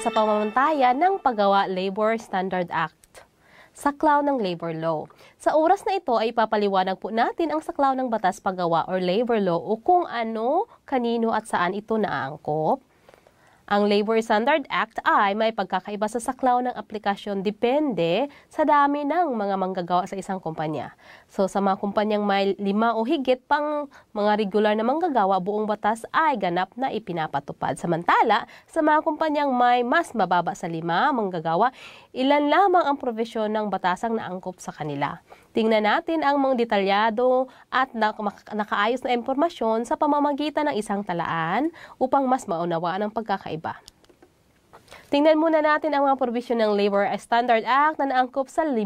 sa pamamantayan ng Paggawa Labor Standard Act, saklaw ng labor law. Sa oras na ito ay ipapaliwanag po natin ang saklaw ng batas paggawa or labor law o kung ano, kanino at saan ito naangkop. Ang Labor Standard Act ay may pagkakaiba sa saklaw ng aplikasyon depende sa dami ng mga manggagawa sa isang kumpanya. So sa mga kumpanyang may 5 o higit pang mga regular na manggagawa, buong batas ay ganap na ipinapatupad. Samantala, sa mga kumpanyang may mas mababa sa 5 manggagawa, ilan lamang ang provisyon ng batasang naangkop sa kanila. Tingnan natin ang mga detalyado at nakaayos na impormasyon sa pamamagitan ng isang talaan upang mas maunawaan ang pagkakaiba. Tingnan muna natin ang mga provision ng Labor Standard Act na naangkop sa 5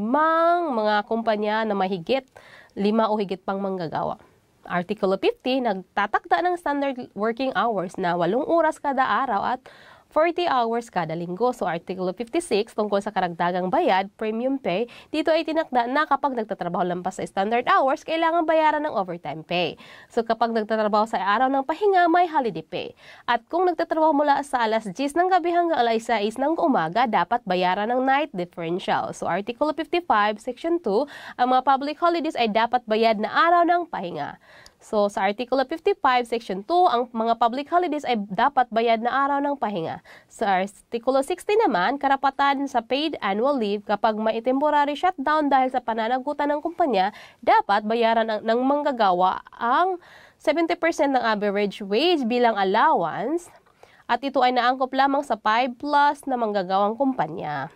mga kumpanya na mahigit 5 o higit pang manggagawa. Article 50, nagtatakda ng standard working hours na 8 oras kada araw at 40 hours kada linggo. So, Article 56, tungkol sa karagdagang bayad, premium pay, dito ay tinakda na kapag nagtatrabaho lampas sa standard hours, kailangan bayaran ng overtime pay. So, kapag nagtatrabaho sa araw ng pahinga, may holiday pay. At kung nagtatrabaho mula sa alas 10 ng gabi hanggang alas 6 ng umaga, dapat bayaran ng night differential. So, Article 55, Section 2, ang mga public holidays ay dapat bayad na araw ng pahinga. So, sa Article 55, Section 2, ang mga public holidays ay dapat bayad na araw ng pahinga. Sa Article 60 naman, karapatan sa paid annual leave kapag may temporary shutdown dahil sa pananagutan ng kumpanya, dapat bayaran ng manggagawa ang 70% ng average wage bilang allowance at ito ay naangkop lamang sa 5 plus na manggagawang kumpanya.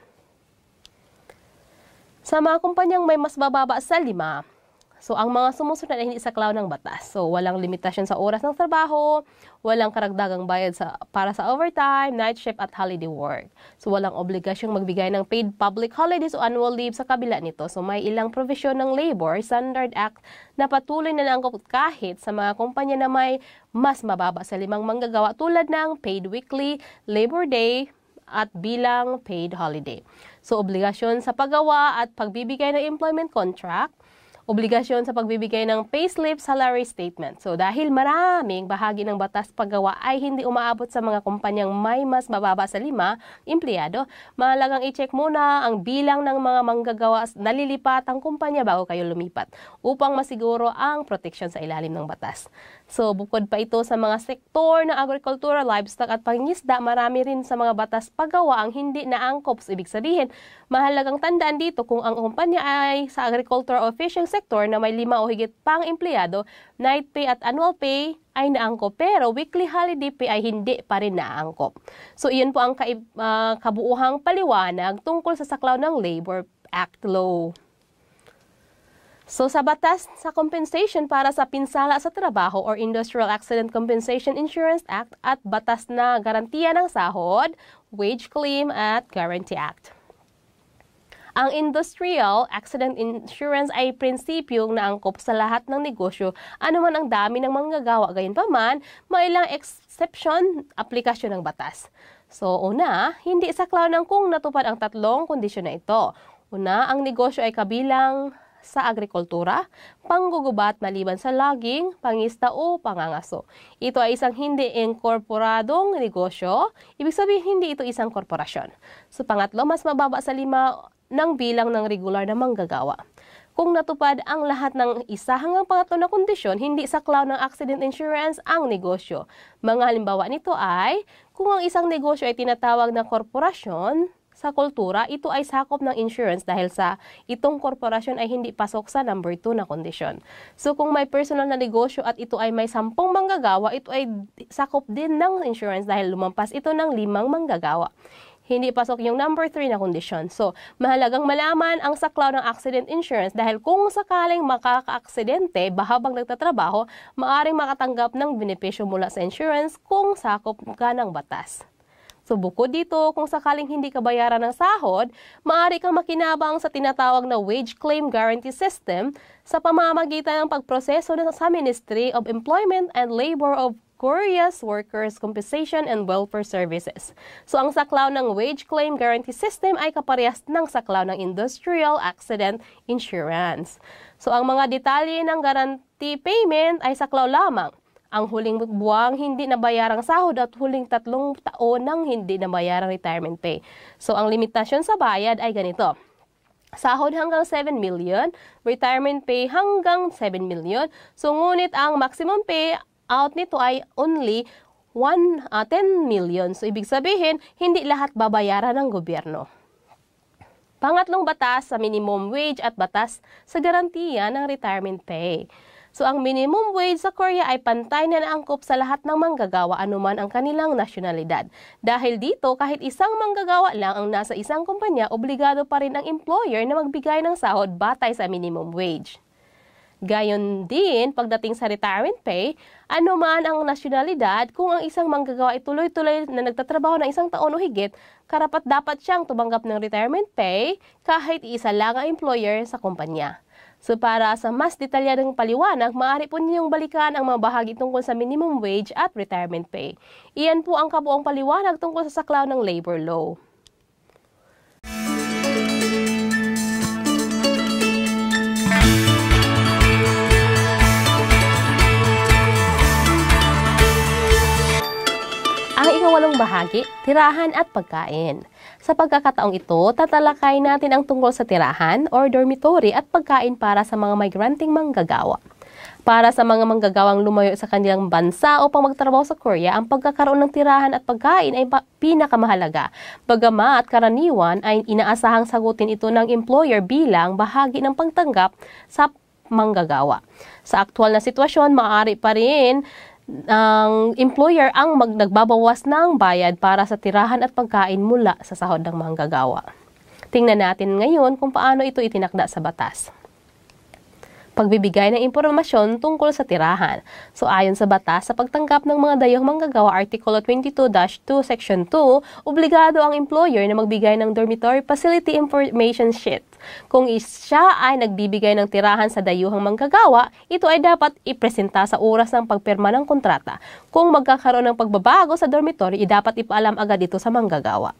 Sa mga kumpanyang may mas bababa sa 5, so, ang mga sumusunod ay hindi saklaw ng batas. So, walang limitasyon sa oras ng trabaho, walang karagdagang bayad para sa overtime, night shift at holiday work. So, walang obligasyong magbigay ng paid public holidays o annual leave sa kabila nito. So, may ilang provision ng Labor Standard Act na patuloy na naangkop kahit sa mga kumpanya na may mas mababa sa 5 manggagawa tulad ng paid weekly, Labor Day, at bilang paid holiday. So, obligasyon sa paggawa at pagbibigay ng employment contract, obligasyon sa pagbibigay ng payslip, salary statement. So dahil maraming bahagi ng batas paggawa ay hindi umaabot sa mga kumpanyang may mas mababa sa 5 empleyado, mahalagang i-check muna ang bilang ng mga manggagawa na lilipatang kumpanya bago kayo lumipat upang masiguro ang proteksyon sa ilalim ng batas. So bukod pa ito sa mga sektor na agricultura, livestock at pangingisda, marami rin sa mga batas paggawa ang hindi naangkop. So, ibig sabihin, mahalagang tandaan dito kung ang kumpanya ay sa agriculture o fishing sector na may 5 o higit pang empleyado, night pay at annual pay ay naangkop pero weekly holiday pay ay hindi pa rin naangkop. So iyon po ang kabuuhang paliwanag tungkol sa saklaw ng Labor Act Law. So sa batas sa compensation para sa pinsala sa trabaho or Industrial Accident Compensation Insurance Act at batas na garantiya ng sahod, Wage Claim at Guarantee Act. Ang Industrial Accident Insurance ay prinsipyong naangkop sa lahat ng negosyo, anuman ang dami ng manggagawa. Gayunpaman, may ilang exception aplikasyon ng batas. So, una, hindi saklaw ng kung natupad ang 3 kondisyon na ito. Una, ang negosyo ay kabilang sa agrikultura, panggugubat maliban sa logging, pangista o pangangaso. Ito ay isang hindi inkorporadong negosyo, ibig sabihin hindi ito isang korporasyon. So pangatlo, mas mababa sa 5 ng bilang ng regular na manggagawa. Kung natupad ang lahat ng 1 hanggang 3 na kondisyon, hindi saklaw ng accident insurance ang negosyo. Mga halimbawa nito ay, kung ang isang negosyo ay tinatawag na korporasyon, sa kultura, ito ay sakop ng insurance dahil sa itong korporasyon ay hindi pasok sa number 2 na kondisyon. So kung may personal na negosyo at ito ay may 10 manggagawa, ito ay sakop din ng insurance dahil lumampas ito ng 5 manggagawa. Hindi pasok yung number 3 na kondisyon. So mahalagang malaman ang saklaw ng accident insurance dahil kung sakaling makaka-aksidente habang nagtatrabaho, maaaring makatanggap ng benepisyo mula sa insurance kung sakop ka ng batas. So bukod dito, kung sakaling hindi ka bayaran ng sahod, maaari kang makinabang sa tinatawag na Wage Claim Guarantee System sa pamamagitan ng pagproseso sa Ministry of Employment and Labor of Korea's Workers' Compensation and Welfare Services. So ang saklaw ng Wage Claim Guarantee System ay kaparehas ng saklaw ng Industrial Accident Insurance. So ang mga detalye ng guarantee payment ay saklaw lamang. ang huling buwang hindi nabayarang sahod at huling 3 taon ng hindi nabayarang retirement pay. So, ang limitasyon sa bayad ay ganito. Sahod hanggang 7 million, retirement pay hanggang 7 million. So, ngunit ang maximum pay out nito ay only 10 million. So, ibig sabihin, hindi lahat babayaran ng gobyerno. Pangatlong batas sa minimum wage at batas sa garantiya ng retirement pay. So, ang minimum wage sa Korea ay pantay na naangkop sa lahat ng manggagawa anuman ang kanilang nasyonalidad. Dahil dito, kahit isang manggagawa lang ang nasa isang kumpanya, obligado pa rin ang employer na magbigay ng sahod batay sa minimum wage. Gayon din, pagdating sa retirement pay, anuman ang nasyonalidad, kung ang isang manggagawa ay tuloy-tuloy na nagtatrabaho ng 1 taon o higit, karapat-dapat siyang tumanggap ng retirement pay kahit isa lang ang employer sa kumpanya. So para sa mas detalyadong paliwanag, maaari po ninyong balikan ang mga bahagi tungkol sa minimum wage at retirement pay. Iyan po ang kabuong paliwanag tungkol sa saklaw ng labor law. Ang ikawalong bahagi, tirahan at pagkain. Sa pagkakataong ito, tatalakay natin ang tungkol sa tirahan or dormitory at pagkain para sa mga migranting manggagawa. Para sa mga manggagawang lumayo sa kanilang bansa upang magtrabaho sa Korea, ang pagkakaroon ng tirahan at pagkain ay pinakamahalaga. Bagamat karaniwan ay inaasahang sagutin ito ng employer bilang bahagi ng pagtanggap sa manggagawa. Sa aktual na sitwasyon, maaari pa rin ang employer ang nagbabawas ng bayad para sa tirahan at pagkain mula sa sahod ng manggagawa. Tingnan natin ngayon kung paano ito itinakda sa batas. Pagbibigay ng impormasyon tungkol sa tirahan. So ayon sa batas, sa pagtanggap ng mga dayong manggagawa, Artikulo 22-2, Section 2, obligado ang employer na magbigay ng dormitory facility information sheet. Kung siya ay nagbibigay ng tirahan sa dayuhang manggagawa, ito ay dapat ipresenta sa oras ng pagpirma ng kontrata. Kung magkakaroon ng pagbabago sa dormitory, dapat ipaalam agad ito sa manggagawa.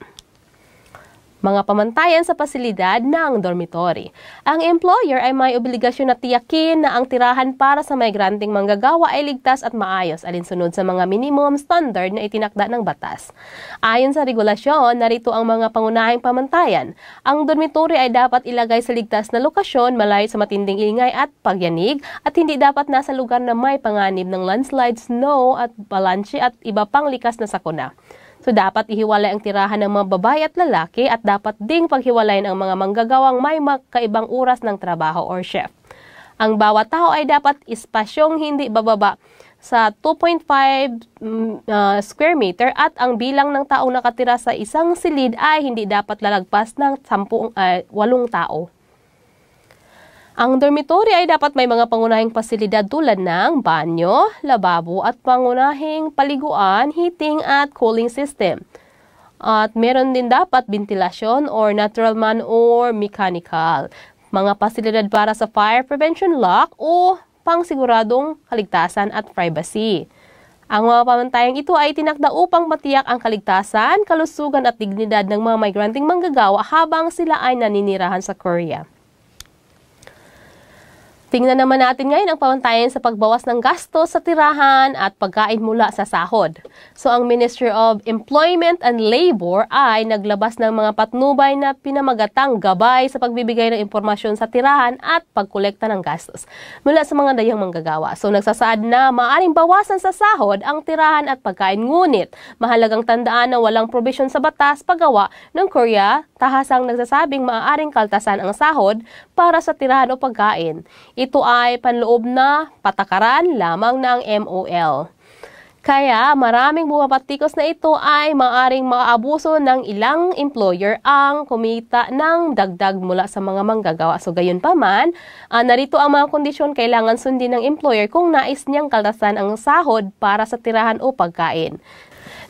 Mga pamantayan sa pasilidad ng dormitory. Ang employer ay may obligasyon na tiyakin na ang tirahan para sa migranting manggagawa ay ligtas at maayos alinsunod sa mga minimum standard na itinakda ng batas. Ayon sa regulasyon, narito ang mga pangunahing pamantayan. Ang dormitory ay dapat ilagay sa ligtas na lokasyon, malayo sa matinding ingay at pagyanig, at hindi dapat nasa lugar na may panganib ng landslide, snow at avalanche at iba pang likas na sakuna. So, dapat ihiwalay ang tirahan ng mga babae at lalaki at dapat ding paghiwalayin ang mga manggagawang may magkaibang oras ng trabaho or shift. Ang bawat tao ay dapat espasyong hindi bababa sa 2.5 square meter at ang bilang ng taong nakatira sa isang silid ay hindi dapat lalagpas ng 8 tao. Ang dormitory ay dapat may mga pangunahing pasilidad tulad ng banyo, lababo at pangunahing paliguan, heating at cooling system. At meron din dapat ventilasyon or natural man or mechanical. Mga pasilidad para sa fire prevention lock o pangsiguradong kaligtasan at privacy. Ang mga pamantayang ito ay tinakda upang matiyak ang kaligtasan, kalusugan at dignidad ng mga migranting manggagawa habang sila ay naninirahan sa Korea. Tingnan naman natin ngayon ang pamantayan sa pagbawas ng gasto sa tirahan at pagkain mula sa sahod. So ang Ministry of Employment and Labor ay naglabas ng mga patnubay na pinamagatang gabay sa pagbibigay ng impormasyon sa tirahan at pagkolekta ng gastos mula sa mga dayang manggagawa. So nagsasaad na maaaring bawasan sa sahod ang tirahan at pagkain, ngunit mahalagang tandaan na walang probisyon sa batas paggawa ng Korea tahasang nagsasabing maaaring kaltasan ang sahod para sa tirahan o pagkain. Ito ay panloob na patakaran lamang ng MOL. Kaya maraming bumapatikos na ito ay maaaring maabuso ng ilang employer ang kumita ng dagdag mula sa mga manggagawa. So gayon pa man, narito ang mga kondisyon kailangan sundin ng employer kung nais niyang kaltasan ang sahod para sa tirahan o pagkain.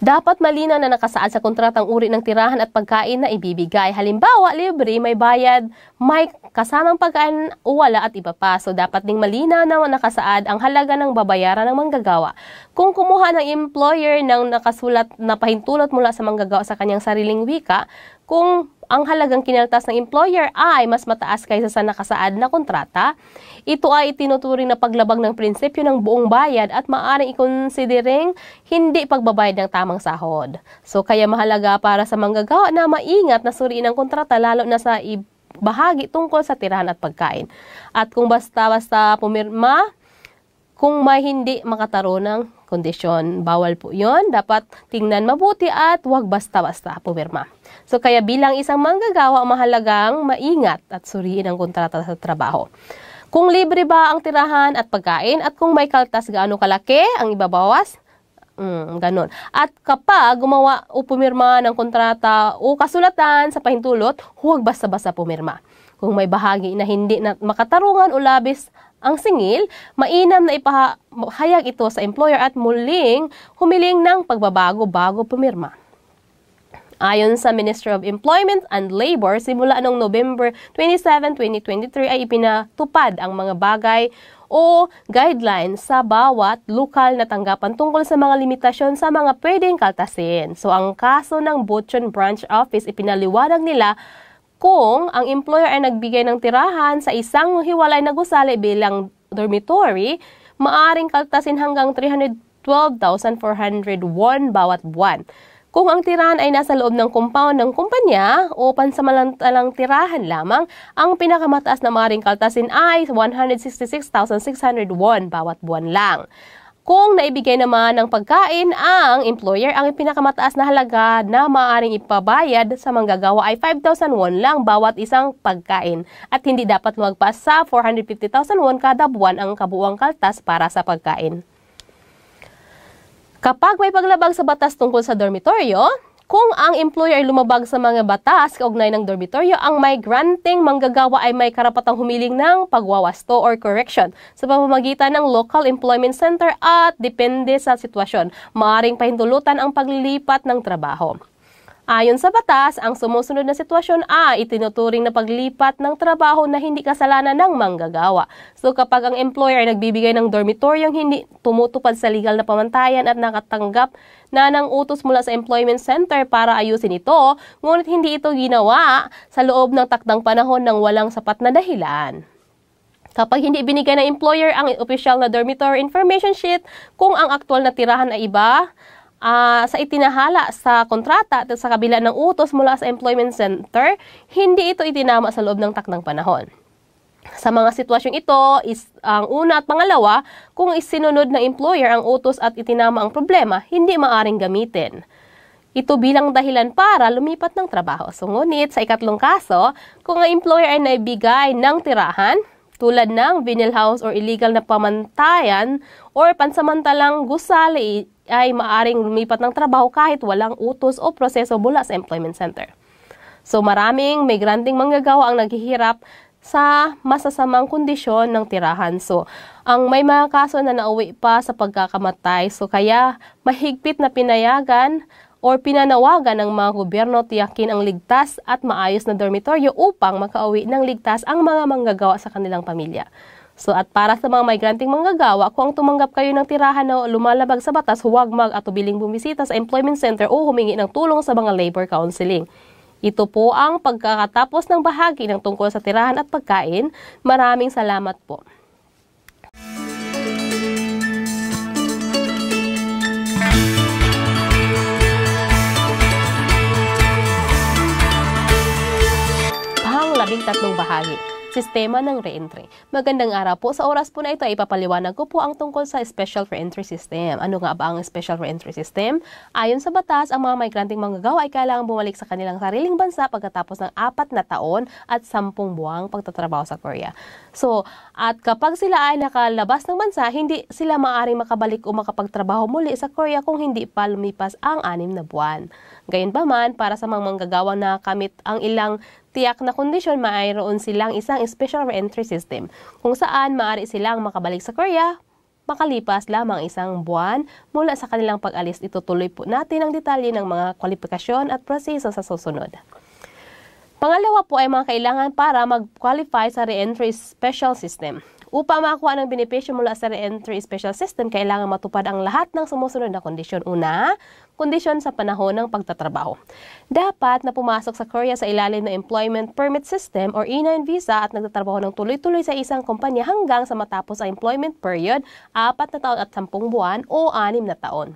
Dapat malinaw na nakasaad sa kontratang uri ng tirahan at pagkain na ibibigay. Halimbawa, libre, may bayad, may kasamang pagkain o wala at iba pa. So, dapat ding malinaw na nakasaad ang halaga ng babayaran ng manggagawa. Kung kumuha ng employer ng nakasulat na pahintulot mula sa manggagawa sa kanyang sariling wika, kung ang halagang kinaltas ng employer ay mas mataas kaysa sa nakasaad na kontrata, ito ay itinuturing na paglabag ng prinsipyo ng buong bayad at maaaring ikonsidering hindi pagbabayad ng tamang sahod. So kaya mahalaga para sa manggagawa na maingat na suriin ang kontrata lalo na sa bahagi tungkol sa tirahan at pagkain. At kung basta-basta pumirma, kung may hindi makataro ng kondisyon, bawal po yon. Dapat tingnan mabuti at huwag basta-basta pumirma. So kaya bilang isang manggagawa, mahalagang maingat at suriin ang kontrata sa trabaho. Kung libre ba ang tirahan at pagkain at kung may kaltas gaano kalaki ang ibabawas, ganun. At kapag gumawa o pumirma ng kontrata o kasulatan sa pahintulot, huwag basta-basta pumirma. Kung may bahagi na hindi na makatarungan o labis ang singil, mainam na ipahayag ito sa employer at muling humiling ng pagbabago bago pumirma. Ayon sa Ministry of Employment and Labor, simula noong November 27, 2023 ay ipinatupad ang mga bagay o guidelines sa bawat lokal na tanggapan tungkol sa mga limitasyon sa mga pwedeng kaltasin. So ang kaso ng Butuan Branch Office, ipinaliwanag nila kung ang employer ay nagbigay ng tirahan sa isang hiwalay na gusali bilang dormitory, maaring kaltasin hanggang 312,400 won bawat buwan. Kung ang tirahan ay nasa loob ng compound ng kumpanya o pansamantalang tirahan lamang, ang pinakamataas na maaaring kaltasin ay 166,600 won bawat buwan lang. Kung naibigay naman ng pagkain ang employer, ang pinakamataas na halaga na maaaring ipabayad sa manggagawa ay 5,000 won lang bawat isang pagkain at hindi dapat lumagpas sa 450,000 won kada buwan ang kabuuang kaltas para sa pagkain. Kapag may paglabag sa batas tungkol sa dormitoryo, kung ang employer ay lumabag sa mga batas kaugnay ng dormitoryo, ang may granting manggagawa ay may karapatang humiling ng pagwawasto or correction sa pamamagitan ng local employment center at depende sa sitwasyon, maaaring pahintulutan ang paglilipat ng trabaho. Ayon sa batas, ang sumusunod na sitwasyon ay itinuturing na paglipat ng trabaho na hindi kasalanan ng manggagawa. So kapag ang employer ay nagbibigay ng dormitoryong hindi tumutupad sa legal na pamantayan at nakatanggap na ng utos mula sa employment center para ayusin ito, ngunit hindi ito ginawa sa loob ng takdang panahon ng walang sapat na dahilan. Kapag hindi binigay ng employer ang official na dormitory information sheet, kung ang aktual na tirahan ay iba, sa itinahala sa kontrata at sa kabila ng utos mula sa employment center, hindi ito itinama sa loob ng takdang panahon. Sa mga sitwasyong ito, ang una at pangalawa, kung isinunod ng employer ang utos at itinama ang problema, hindi maaring gamitin ito bilang dahilan para lumipat ng trabaho. So, ngunit sa ikatlong kaso, kung ang employer ay naibigay ng tirahan, tulad ng venal house or illegal na pamantayan or pansamantalang gusali, ay maaring lumipat ng trabaho kahit walang utos o proseso mula sa employment center. So maraming may granting manggagawa ang naghihirap sa masasamang kondisyon ng tirahan. So ang may mga kaso na nauwi pa sa pagkakamatay. So kaya mahigpit na pinayagan or pinanawagan ng mga gobyerno tiyakin ang ligtas at maayos na dormitoryo upang makauwi ng ligtas ang mga manggagawa sa kanilang pamilya. So at para sa mga may granting manggagawa, kung tumanggap kayo ng tirahan na lumalabag sa batas, huwag mag-atubiling bumisita sa employment center o humingi ng tulong sa mga labor counseling. Ito po ang pagkakatapos ng bahagi ng tungkol sa tirahan at pagkain. Maraming salamat po. Labing tatlong bahagi. Sistema ng re-entry. Magandang araw po. Sa oras po na ito ay ipapaliwanag ko po ang tungkol sa Special Re-entry System. Ano nga ba ang Special Re-entry System? Ayon sa batas, ang mga may granting manggagawa ay kailangang bumalik sa kanilang sariling bansa pagkatapos ng 4 na taon at 10 buwang pagtatrabaho sa Korea. So, at kapag sila ay nakalabas ng bansa, hindi sila maaaring makabalik o makapagtrabaho muli sa Korea kung hindi pa lumipas ang 6 na buwan. Gayunpaman, para sa mga manggagawang nakamit ang ilang tiyak na kondisyon, mayroon silang isang special re-entry system kung saan maaari silang makabalik sa Korea makalipas lamang 1 buwan mula sa kanilang pag-alis. Itutuloy po natin ang detalye ng mga kwalifikasyon at proseso sa susunod. Pangalawa po ay mga kailangan para mag-qualify sa re-entry special system. Upang makakuha ng benepisyo mula sa re-entry special system, kailangan matupad ang lahat ng sumusunod na kondisyon. Una, kondisyon sa panahon ng pagtatrabaho. Dapat na pumasok sa Korea sa ilalim ng Employment Permit System or E9 visa at nagtatrabaho ng tuloy-tuloy sa isang kumpanya hanggang sa matapos ang employment period, 4 na taon at 10 buwan o 6 na taon.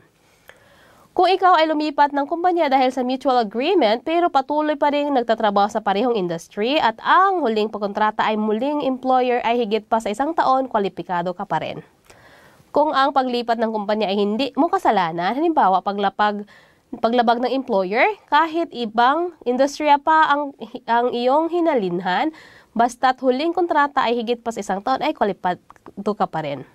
Kung ikaw ay lumipat ng kumpanya dahil sa mutual agreement pero patuloy pa rin nagtatrabaho sa parehong industry at ang huling pagkontrata ay muling employer ay higit pa sa 1 taon, kwalipikado ka pa rin. Kung ang paglipat ng kumpanya ay hindi mo kasalanan, halimbawa paglabag ng employer, kahit ibang industriya pa ang iyong hinalinhan, basta't huling kontrata ay higit pa sa 1 taon ay kwalipikado ka pa rin.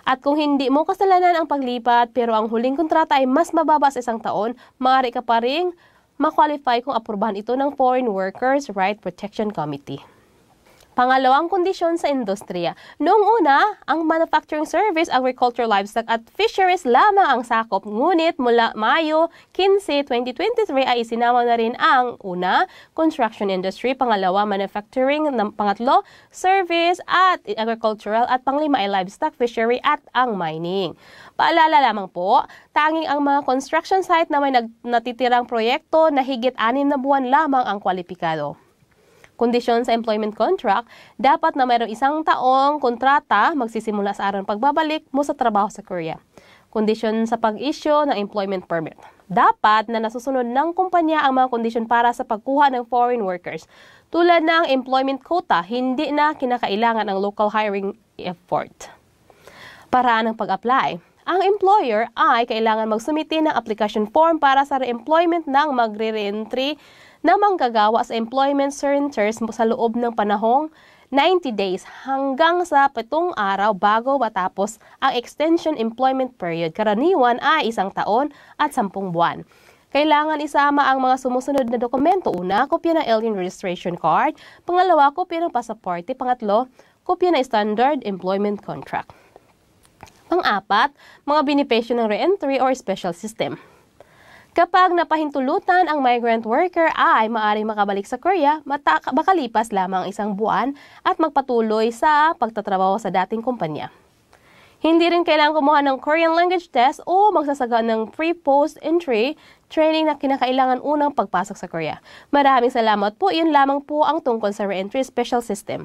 At kung hindi mo kasalanan ang paglipat pero ang huling kontrata ay mas mababa sa 1 taon, maaari ka pa ring ma-qualify kung aprubahan ito ng Foreign Workers' Right Protection Committee. Pangalawang kondisyon sa industriya. Noong una, ang manufacturing service, agriculture, livestock at fisheries lamang ang sakop. Ngunit mula Mayo 15, 2023 ay isinama na rin ang una, construction industry, pangalawa, manufacturing, pangatlo, service at agricultural at panglima ay livestock, fishery at ang mining. Paalala lamang po, tanging ang mga construction site na may natitirang proyekto na higit 6 na buwan lamang ang kwalipikado. Kondisyon sa employment contract, dapat na mayroong 1 taong kontrata magsisimula sa araw ng pagbabalik mo sa trabaho sa Korea. Kondisyon sa pag-issue ng employment permit. Dapat na nasusunod ng kumpanya ang mga kondisyon para sa pagkuha ng foreign workers. Tulad ng employment quota, hindi na kinakailangan ang local hiring effort. Paraan ng pag-apply. Ang employer ay kailangan magsumiti ng application form para sa re-employment ng magre-re-entry na manggagawa sa employment centers sa loob ng panahong 90 days hanggang sa 7 araw bago matapos ang extension employment period. Karaniwan ay 1 taon at 10 buwan. Kailangan isama ang mga sumusunod na dokumento. Una, kopya ng alien registration card. Pangalawa, kopya ng pasaporte. Pangatlo, kopya ng standard employment contract. Pang-apat, mga benepisyo ng re-entry or special system. Kapag napahintulutan ang migrant worker ay maaaring makabalik sa Korea, makalipas lamang 1 buwan at magpatuloy sa pagtatrabaho sa dating kumpanya. Hindi rin kailangan kumuha ng Korean language test o magsasaga ng pre-post entry training na kinakailangan unang pagpasok sa Korea. Maraming salamat po. Yun lamang po ang tungkol sa re-entry special system.